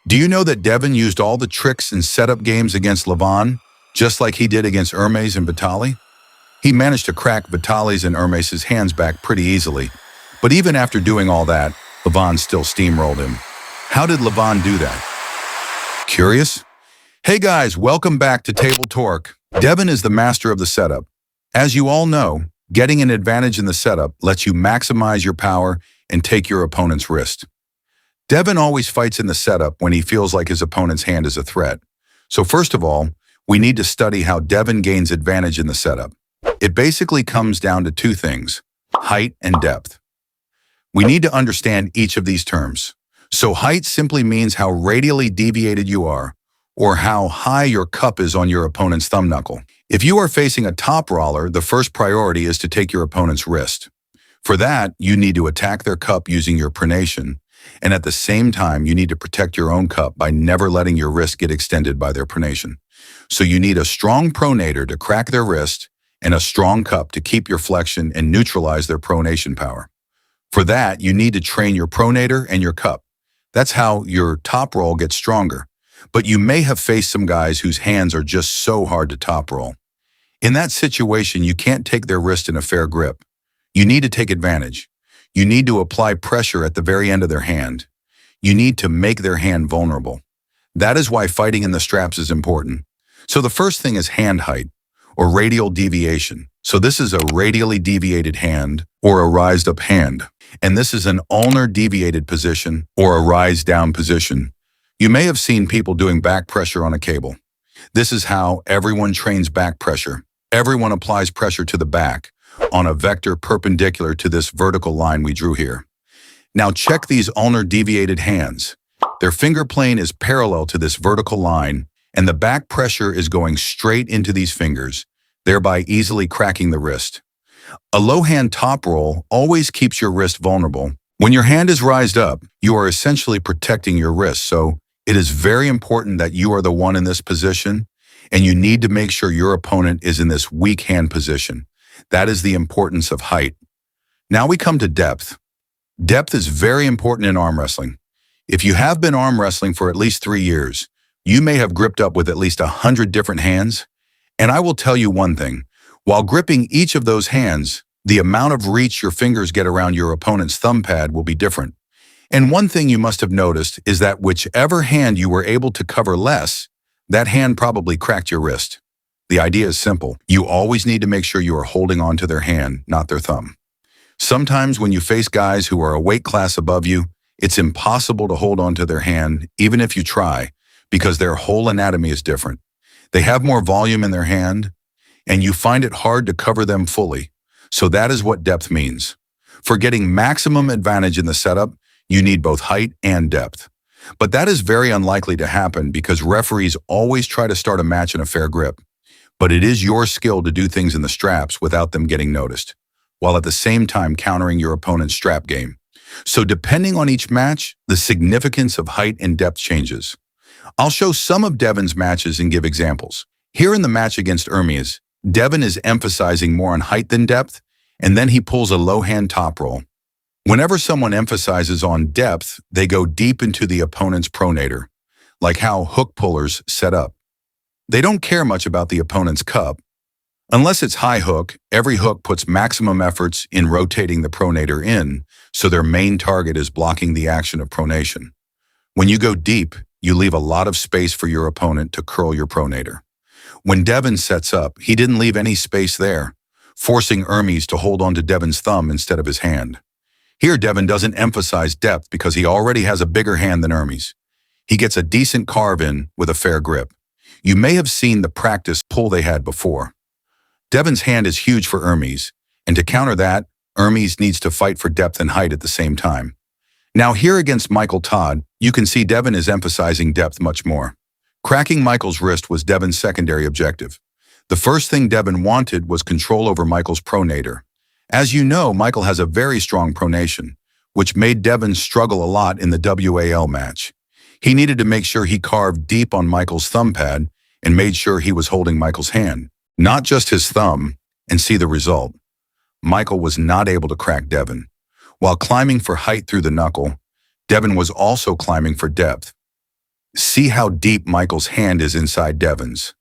Do you know that Devon used all the tricks and setup games against Levan, just like he did against Hermes and Vitali? He managed to crack Vitali's and Hermes' hands back pretty easily, but even after doing all that, Levan still steamrolled him. How did Levan do that? Curious? Hey guys, welcome back to Table Torque. Devon is the master of the setup. As you all know, getting an advantage in the setup lets you maximize your power and take your opponent's wrist. Devon always fights in the setup when he feels like his opponent's hand is a threat. So first of all, we need to study how Devon gains advantage in the setup. It basically comes down to two things: height and depth. We need to understand each of these terms. So height simply means how radially deviated you are, or how high your cup is on your opponent's thumb knuckle. If you are facing a top brawler, the first priority is to take your opponent's wrist. For that, you need to attack their cup using your pronation, and at the same time, you need to protect your own cup by never letting your wrist get extended by their pronation. So you need a strong pronator to crack their wrist and a strong cup to keep your flexion and neutralize their pronation power. For that, you need to train your pronator and your cup. That's how your top roll gets stronger. But you may have faced some guys whose hands are just so hard to top roll. In that situation, you can't take their wrist in a fair grip. You need to take advantage. You need to apply pressure at the very end of their hand. You need to make their hand vulnerable. That is why fighting in the straps is important. So the first thing is hand height, or radial deviation. So this is a radially deviated hand, or a rised up hand. And this is an ulnar deviated position, or a rise down position. You may have seen people doing back pressure on a cable. This is how everyone trains back pressure. Everyone applies pressure to the back on a vector perpendicular to this vertical line we drew here. Now check these ulnar deviated hands. Their finger plane is parallel to this vertical line, and the back pressure is going straight into these fingers, thereby easily cracking the wrist. A low hand top roll always keeps your wrist vulnerable. When your hand is raised up, you are essentially protecting your wrist, so it is very important that you are the one in this position, and you need to make sure your opponent is in this weak hand position. That is the importance of height. Now we come to depth. Depth is very important in arm wrestling. If you have been arm wrestling for at least 3 years, you may have gripped up with at least 100 different hands. And I will tell you one thing, while gripping each of those hands, the amount of reach your fingers get around your opponent's thumb pad will be different. And one thing you must have noticed is that whichever hand you were able to cover less, that hand probably cracked your wrist. The idea is simple. You always need to make sure you are holding on to their hand, not their thumb. Sometimes when you face guys who are a weight class above you, it's impossible to hold on to their hand, even if you try, because their whole anatomy is different. They have more volume in their hand, and you find it hard to cover them fully. So that is what depth means. For getting maximum advantage in the setup, you need both height and depth. But that is very unlikely to happen because referees always try to start a match in a fair grip. But it is your skill to do things in the straps without them getting noticed, while at the same time countering your opponent's strap game. So depending on each match, the significance of height and depth changes. I'll show some of Devon's matches and give examples. Here in the match against Hermes, Devon is emphasizing more on height than depth, and then he pulls a low hand top roll. Whenever someone emphasizes on depth, they go deep into the opponent's pronator, like how hook pullers set up. They don't care much about the opponent's cup. Unless it's high hook, every hook puts maximum efforts in rotating the pronator in, so their main target is blocking the action of pronation. When you go deep, you leave a lot of space for your opponent to curl your pronator. When Devon sets up, he didn't leave any space there, forcing Hermes to hold on to Devon's thumb instead of his hand. Here, Devon doesn't emphasize depth because he already has a bigger hand than Hermes. He gets a decent carve in with a fair grip. You may have seen the practice pull they had before. Devon's hand is huge for Hermes, and to counter that, Hermes needs to fight for depth and height at the same time. Now here against Michael Todd, you can see Devon is emphasizing depth much more. Cracking Michael's wrist was Devon's secondary objective. The first thing Devon wanted was control over Michael's pronator. As you know, Michael has a very strong pronation, which made Devon struggle a lot in the WAL match. He needed to make sure he carved deep on Michael's thumb pad and made sure he was holding Michael's hand, not just his thumb, and see the result. Michael was not able to crack Devon. While climbing for height through the knuckle, Devon was also climbing for depth. See how deep Michael's hand is inside Devon's.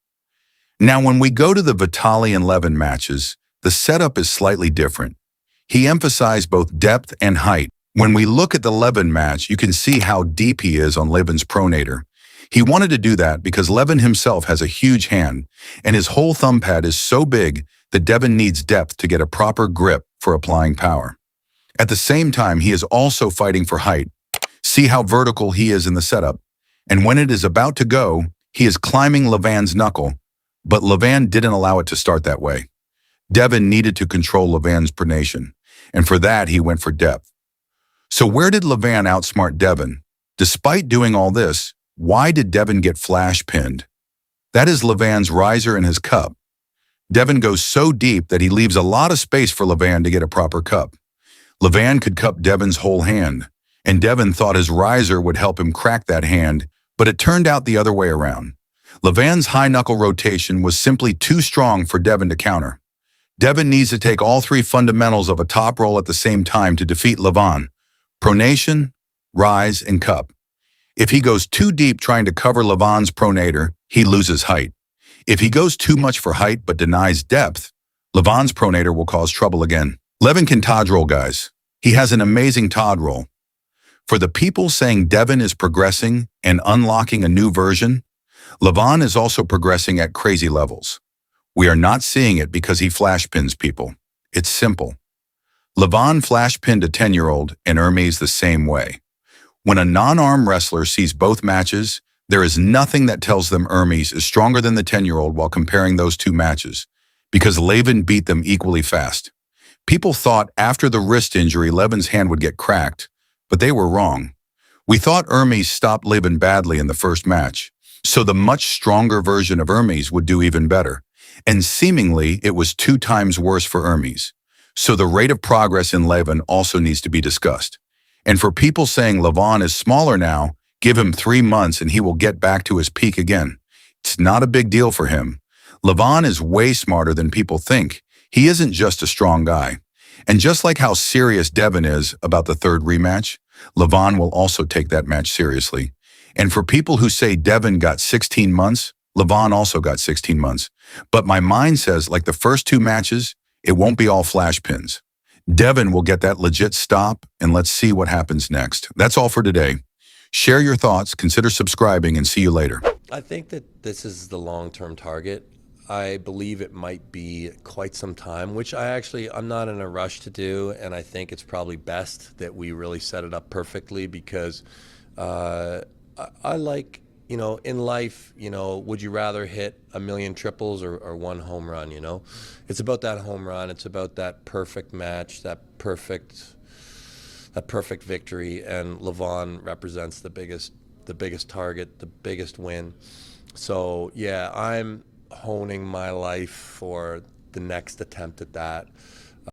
Now, when we go to the Vitali and Levan matches, the setup is slightly different. He emphasized both depth and height. When we look at the Levan match, you can see how deep he is on Levan's pronator. He wanted to do that because Levan himself has a huge hand, and his whole thumb pad is so big that Devon needs depth to get a proper grip for applying power. At the same time, he is also fighting for height. See how vertical he is in the setup. And when it is about to go, he is climbing Levan's knuckle, but Levan didn't allow it to start that way. Devon needed to control Levan's pronation, and for that he went for depth. So where did Levan outsmart Devon? Despite doing all this, why did Devon get flash pinned? That is Levan's riser and his cup. Devon goes so deep that he leaves a lot of space for Levan to get a proper cup. Levan could cup Devon's whole hand, and Devon thought his riser would help him crack that hand, but it turned out the other way around. Levan's high knuckle rotation was simply too strong for Devon to counter. Devon needs to take all three fundamentals of a top roll at the same time to defeat Levan: pronation, rise, and cup. If he goes too deep trying to cover Levan's pronator, he loses height. If he goes too much for height but denies depth, Levan's pronator will cause trouble again. Levan can Todd roll, guys. He has an amazing Todd roll. For the people saying Devon is progressing and unlocking a new version, Levan is also progressing at crazy levels. We are not seeing it because he flash pins people. It's simple. Levan flash pinned a 10-year-old and Hermes the same way. When a non-arm wrestler sees both matches, there is nothing that tells them Hermes is stronger than the 10-year-old while comparing those two matches, because Levan beat them equally fast. People thought after the wrist injury Levan's hand would get cracked, but they were wrong. We thought Hermes stopped Levan badly in the first match, so the much stronger version of Hermes would do even better. And seemingly, it was 2 times worse for Hermes. So the rate of progress in Levan also needs to be discussed. And for people saying Levan is smaller now, give him 3 months and he will get back to his peak again. It's not a big deal for him. Levan is way smarter than people think. He isn't just a strong guy. And just like how serious Devon is about the third rematch, Levan will also take that match seriously. And for people who say Devon got 16 months, Levan also got 16 months. But my mind says, like the first 2 matches, it won't be all flash pins. Devon will get that legit stop, and let's see what happens next. That's all for today. Share your thoughts, consider subscribing, and see you later. I think that this is the long-term target. I believe it might be quite some time, which I'm not in a rush to do, and I think it's probably best that we really set it up perfectly because I like, in life, would you rather hit a million triples or 1 home run, It's about that home run. It's about that perfect match, that perfect victory, and Levan represents the biggest target, the biggest win. So yeah, I'm honing my life for the next attempt at that.